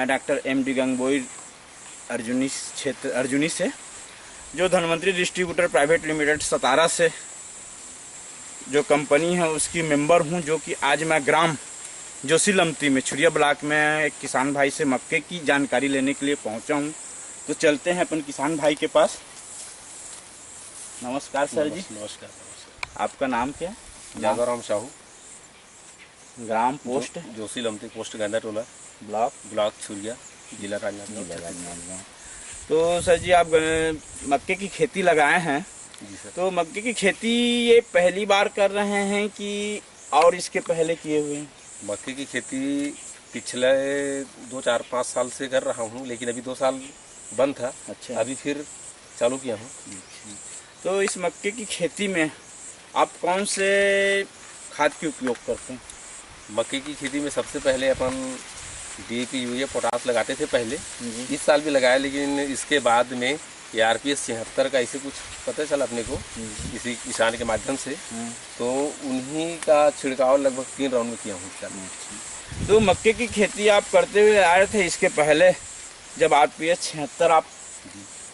मैं doctor MD Gangohi Arjuni से, जो धन्वंतरी डिस्ट्रीब्यूटर प्राइवेट लिमिटेड सतारा से जो कंपनी है उसकी मेंबर हूं, जो कि आज मैं ग्राम जोशीलमती में छुरिया ब्लॉक में एक किसान भाई से मक्के की जानकारी लेने के लिए पहुंचा हूं। तो चलते हैं अपन किसान भाई के पास। नमस्कार सर जी। नमस्कार। आपका नाम क्या है? जादवराम साहू, ग्राम पोस्ट जोशीलमती, पोस्ट गांधा टोला, ब्लॉक छुरिया, जिला राजनांदगांव। तो सर जी, आप मक्के की खेती लगाए हैं। जी सर। तो मक्के की खेती ये पहली बार कर रहे हैं कि और इसके पहले किए हुए हैं? मक्के की खेती पिछले 2-4-5 साल से कर रहा हूँ, लेकिन अभी 2 साल बंद था। अच्छा। अभी फिर चालू किया हूँ। तो इस मक्के की खेती में आप कौन से खाद के उपयोग करते हैं? मक्के की खेती में सबसे पहले अपन DAP, यूरिया, पोटास लगाते थे पहले। इस साल भी लगाया, लेकिन इसके बाद में ये RPS 76 का इसे कुछ पता चला अपने को किसी किसान के माध्यम से, तो उन्हीं का छिड़काव लगभग 3 राउंड में किया हूँ। तो मक्के की खेती आप करते हुए आए थे, इसके पहले जब RPS 76 आप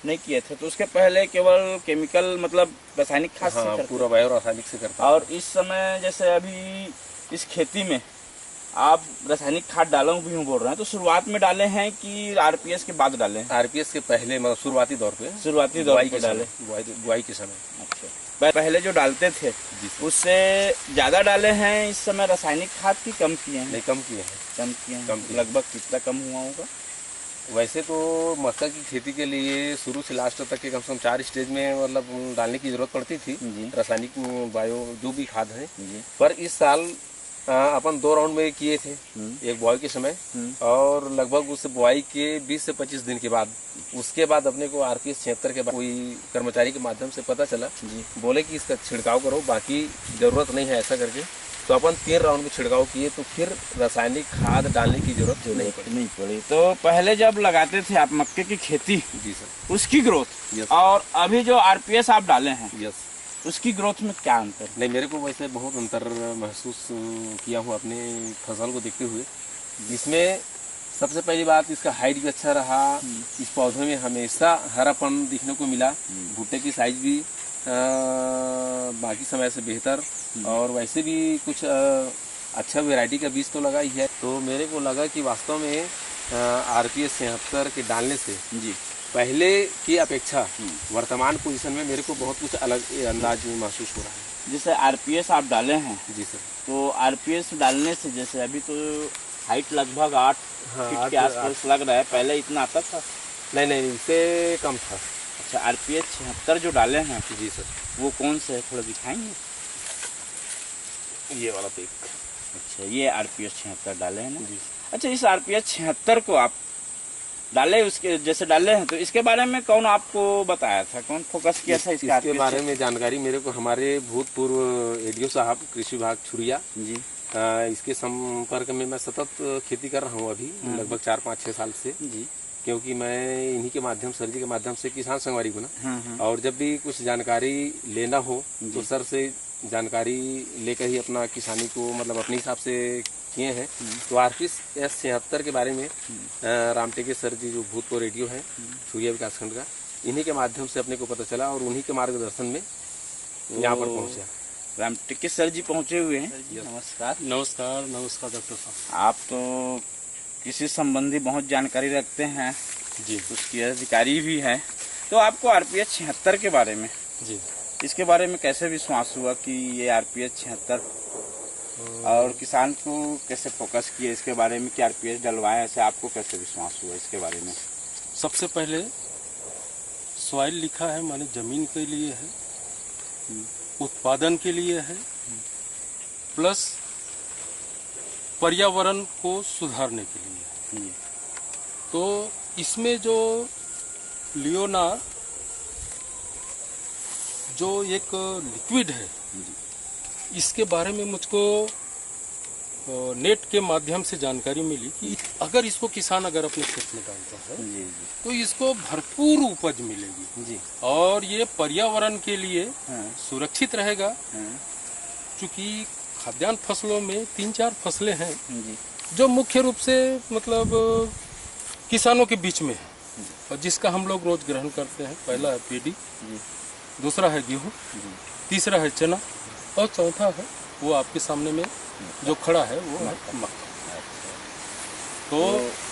नहीं किए थे, तो उसके पहले केवल केमिकल मतलब रासायनिक खाद से करते? पूरा बायो रासायनिक से करता। और इस समय जैसे अभी इस खेती में आप रासायनिक खाद डालो भी हूँ बोल रहे हैं, तो शुरुआत में डाले हैं कि RPS के बाद डाले हैं? RPS के पहले, मतलब शुरुआती दौर पे डाले, बुआई के समय। अच्छा, पहले जो डालते थे उससे ज्यादा डाले हैं इस समय रासायनिक खाद की कम किए हैं? नहीं, कम किए हैं। लगभग कितना कम हुआ होगा? वैसे तो मक्का की खेती के लिए शुरू से लास्ट तक के कम से कम 4 स्टेज में मतलब डालने की जरूरत पड़ती थी, रासायनिक बायो जो भी खाद है। पर इस साल अपन 2 राउंड में किए थे, एक बुआई के समय और लगभग उस बुआई के 20 से 25 दिन के बाद, उसके बाद अपने को RPS 76 के बाद कोई कर्मचारी के माध्यम से पता चला, बोले कि इसका छिड़काव करो, बाकी जरूरत नहीं है ऐसा करके। तो अपन 3 राउंड में छिड़काव किए, तो फिर रासायनिक खाद डालने की जरूरत नहीं पड़ी। तो पहले जब लगाते थे आप मक्के की खेती, जी सर, उसकी ग्रोथ और अभी जो RPS आप डाले हैं, यस, उसकी ग्रोथ में क्या अंतर? नहीं, मेरे को वैसे बहुत अंतर महसूस किया हूँ अपने फसल को देखते हुए। इसमें सबसे पहली बात, इसका हाइट भी अच्छा रहा, इस पौधे में हमेशा हरापन दिखने को मिला, भुट्टे की साइज भी बाकी समय से बेहतर, और वैसे भी कुछ अच्छा वैरायटी का बीज तो लगा ही है। तो मेरे को लगा कि वास्तव में RPS 76 के डालने से पहले की अपेक्षा वर्तमान पोजीशन में मेरे को बहुत कुछ अलग अंदाज में महसूस हो रहा है। जैसे RPS आप डाले हैं, जी सर, तो RPS डालने से जैसे अभी तो हाइट लगभग 8 फीट के आसपास लग रहा है, पहले इतना आता था? नहीं, इससे कम था। अच्छा, RPS 76 जो डाले हैं, जी सर, वो कौन से है, थोड़ा दिखाएंगे? ये वाला पिक। अच्छा, ये RPS 76 डाले हैं ना जी। अच्छा, इस RPS 76 को आप डाले, उसके जैसे डाले हैं, तो इसके बारे में कौन आपको बताया था, कौन फोकस किया था इसके बारे में जानकारी मेरे को हमारे भूतपूर्व ADO साहब, कृषि विभाग छुरिया जी, इसके संपर्क में मैं सतत खेती कर रहा हूँ अभी लगभग 4-5-6 साल से जी, क्योंकि मैं इन्हीं के माध्यम, सर जी के माध्यम से किसान संगवारी बना, और जब भी कुछ जानकारी लेना हो तो सर से जानकारी लेकर ही अपना किसानी को मतलब अपने हिसाब से किए हैं। तो RPS 76 के बारे में रामटेके सर जी, जो भूतपूर्व ADO है छुरिया विकासखंड का, इन्हीं के माध्यम से अपने को पता चला और उन्हीं के मार्गदर्शन में यहाँ पर पहुँचा। रामटेके सर जी पहुँचे हुए हैं। नमस्कार डॉक्टर साहब। आप तो कृषि संबंधी बहुत जानकारी रखते हैं जी, उसकी अधिकारी भी हैं, तो आपको RPS 76 के बारे में जी, इसके बारे में कैसे विश्वास हुआ कि ये RPS 76, और किसान को कैसे फोकस किए इसके बारे में कि RPS डलवाएं, ऐसे आपको कैसे विश्वास हुआ इसके बारे में? सबसे पहले सॉइल लिखा है, माने जमीन के लिए है, उत्पादन के लिए है, प्लस पर्यावरण को सुधारने के लिए है। तो इसमें जो लियोना जो एक लिक्विड है, इसके बारे में मुझको नेट के माध्यम से जानकारी मिली कि अगर इसको किसान अगर अपने खेत में डालता है तो इसको भरपूर उपज मिलेगी जी, और ये पर्यावरण के लिए सुरक्षित रहेगा। चूंकि खाद्यान्न फसलों में 3-4 फसलें हैं जो मुख्य रूप से मतलब किसानों के बीच में है और जिसका हम लोग रोज ग्रहण करते हैं। पहला है पेडी, दूसरा है गेहूँ, तीसरा है चना और चौथा है वो आपके सामने में जो खड़ा है वो है मक्का। तो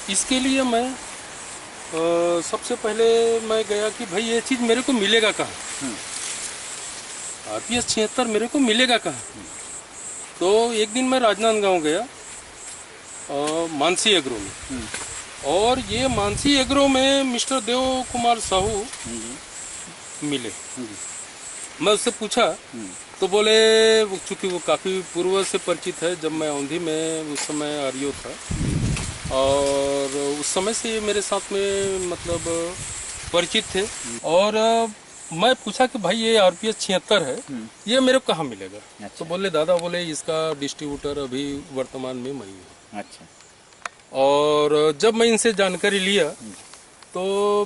इसके लिए मैं सबसे पहले मैं गया कि भाई ये चीज़ मेरे को मिलेगा कहाँ, RPS 76 मेरे को मिलेगा कहाँ। तो एक दिन मैं राजनांदगांव गया मानसी एग्रो में, और ये मानसी एग्रो में मिस्टर देव कुमार साहू मिले। मैं उससे पूछा तो बोले चूंकि वो काफ़ी पूर्व से परिचित है, जब मैं औंधी में उस समय आर्यो था और उस समय से ये मेरे साथ में मतलब परिचित थे। और मैं पूछा कि भाई ये RPS 76 है, ये मेरे को कहाँ मिलेगा। अच्छा। तो बोले दादा बोले इसका डिस्ट्रीब्यूटर अभी वर्तमान में मैं हूँ। अच्छा। और जब मैं इनसे जानकारी लिया तो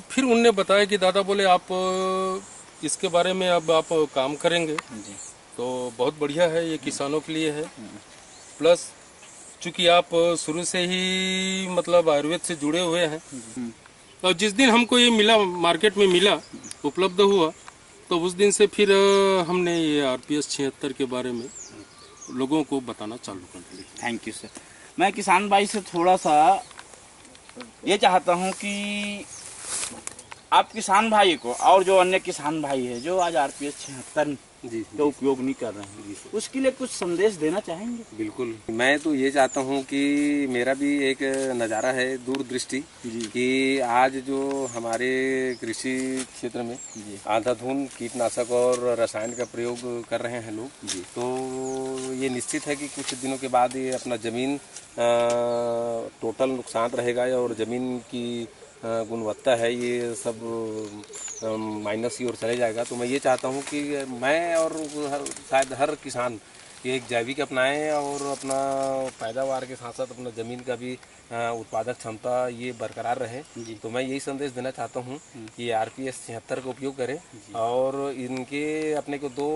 फिर उनने बताया कि दादा बोले आप इसके बारे में अब आप काम करेंगे जी। तो बहुत बढ़िया है, ये किसानों के लिए है। प्लस चूंकि आप शुरू से ही मतलब आयुर्वेद से जुड़े हुए हैं, और जिस दिन हमको ये मिला, मार्केट में मिला, उपलब्ध हुआ, तो उस दिन से फिर हमने ये RPS 76 के बारे में लोगों को बताना चालू कर दिया। Thank you sir. मैं किसान भाई से थोड़ा सा ये चाहता हूँ कि आप किसान भाई को और जो अन्य किसान भाई है जो आज RPS 76 का उपयोग नहीं कर रहे हैं, उसके लिए कुछ संदेश देना चाहेंगे? बिल्कुल, मैं तो ये चाहता हूँ कि मेरा भी एक नज़ारा है दूरदृष्टि कि आज जो हमारे कृषि क्षेत्र में अंधाधुंध कीटनाशक और रसायन का प्रयोग कर रहे हैं लोग, तो ये निश्चित है कि कुछ दिनों के बाद ये अपना ज़मीन टोटल नुकसान रहेगा और ज़मीन की गुणवत्ता है ये सब माइनस की ओर चले जाएगा। तो मैं ये चाहता हूँ कि मैं और शायद हर किसान ये एक जैविक अपनाएं और अपना पैदावार के साथ साथ अपना ज़मीन का भी उत्पादक क्षमता ये बरकरार रहे। तो मैं यही संदेश देना चाहता हूँ कि RPS 76 का उपयोग करें। और इनके अपने को दो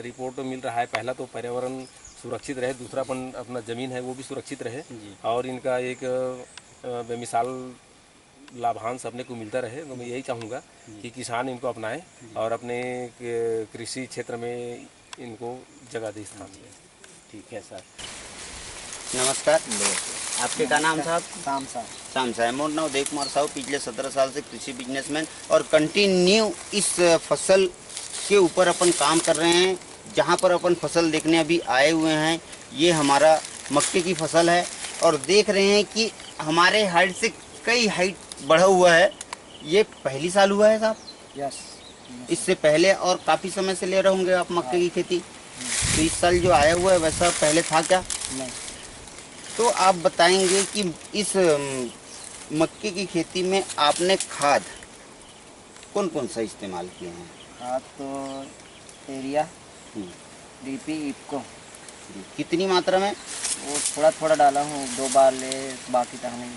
रिपोर्ट मिल रहा है, पहला तो पर्यावरण सुरक्षित रहे, दूसरा अपना ज़मीन है वो भी सुरक्षित रहे, और इनका एक बेमिसाल लाभांश अपने को मिलता रहे। तो मैं यही चाहूँगा कि किसान इनको अपनाएं और अपने कृषि क्षेत्र में इनको जगह दे स्थान दें। ठीक है सर। नमस्कार। आपके क्या नाम साहब? शाम साहब। मोर नाम देव कुमार साहू, पिछले 17 साल से कृषि बिजनेसमैन और कंटिन्यू इस फसल के ऊपर अपन काम कर रहे हैं। जहाँ पर अपन फसल देखने अभी आए हुए हैं, ये हमारा मक्के की फसल है और देख रहे हैं कि हमारे हाइट से कई हाइट बढ़ा हुआ है। ये पहली साल हुआ है साहब? यस। इससे पहले और काफ़ी समय से ले रहे होंगे आप मक्के की खेती, तो इस साल जो आया हुआ है वैसा पहले था क्या? नहीं। तो आप बताएंगे कि इस मक्के की खेती में आपने खाद कौन कौन सा इस्तेमाल किए हैं? खाद तो एरिया, DP, इफको। कितनी मात्रा में? वो थोड़ा थोड़ा डाला हूँ, 2 बार ले, बाकी तो हमने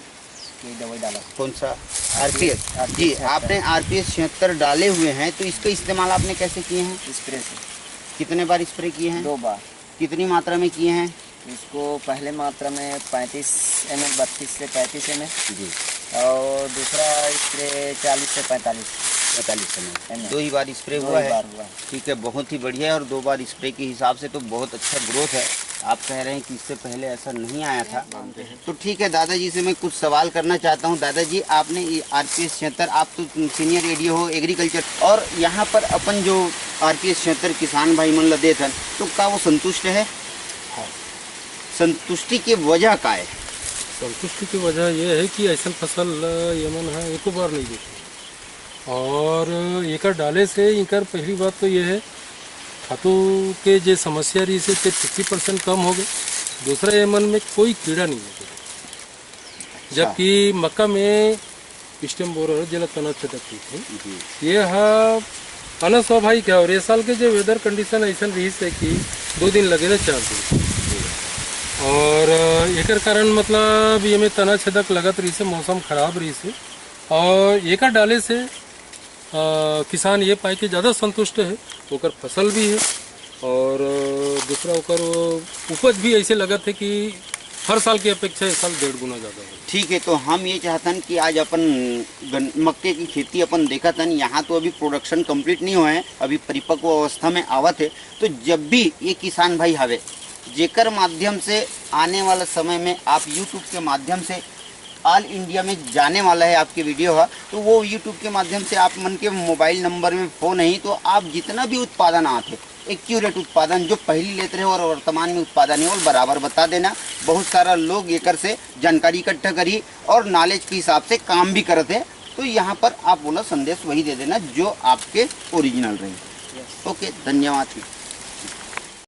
की दवाई डाला। कौन सा? RPS। जी, आपने RPS 76 डाले हुए हैं, तो इसका इस्तेमाल आपने कैसे किए हैं? स्प्रे से। कितने बार स्प्रे किए हैं? 2 बार। कितनी मात्रा में किए हैं? इसको पहले मात्रा में 35 ml, 32 से 35 ml जी, और दूसरा स्प्रे 40 से 45 ml। 2 ही बार स्प्रे हुआ है? ठीक है, बहुत ही बढ़िया है। और 2 बार स्प्रे के हिसाब से तो बहुत अच्छा ग्रोथ है। आप कह रहे हैं कि इससे पहले ऐसा नहीं आया था, तो ठीक है। दादाजी से मैं कुछ सवाल करना चाहता हूँ। दादाजी, आपने RPS 76, आप तो सीनियर एडीओ हो एग्रीकल्चर, और यहाँ पर अपन जो RPS 76 किसान भाई मन लदे थे, तो क्या वो संतुष्ट है? संतुष्टि की वजह क्या है? संतुष्टि की वजह यह है कि ऐसा फसल यमन है एक बार नहीं देखी, और एकर डाले से इनकर पहली बात तो यह है खातों के जो समस्या रही से 50% कम हो गए। दूसरा यमन में कोई कीड़ा नहीं लगे, जबकि मक्का में स्टेम बोरर जिला तना छटकती थी। ये अनस्वाभाविक है, और ये साल के जो वेदर कंडीशन ऐसा रही है कि 2 दिन लगे ना 4 दिन, और एकर कारण मतलब ये में तना छदक लगत रही से, मौसम खराब रही से, और एकर डाले से किसान ये पाए कि ज़्यादा संतुष्ट है, ओकर फसल भी है, और दूसरा ओकर उपज भी ऐसे लगत है कि हर साल की अपेक्षा इस साल 1.5 गुना ज़्यादा है। ठीक है, तो हम ये चाहतन कि आज अपन मक्के की खेती अपन देखा था, यहाँ तो अभी प्रोडक्शन कंप्लीट नहीं हुआ है, अभी परिपक्व अवस्था में आवत है। तो जब भी ये किसान भाई हवे जेकर माध्यम से आने वाला समय में आप यूट्यूब के माध्यम से ऑल इंडिया में जाने वाला है आपके वीडियो है, तो वो यूट्यूब के माध्यम से आप मन के मोबाइल नंबर में फ़ोन है तो आप जितना भी उत्पादन आते एक्यूरेट उत्पादन जो पहली लेते रहे और वर्तमान में उत्पादन है वो बराबर बता देना। बहुत सारा लोग एकर से जानकारी इकट्ठा करी और नॉलेज के हिसाब से काम भी करते हैं, तो यहाँ पर आप बोला संदेश वही दे देना जो आपके ओरिजिनल रहे। ओके, धन्यवाद।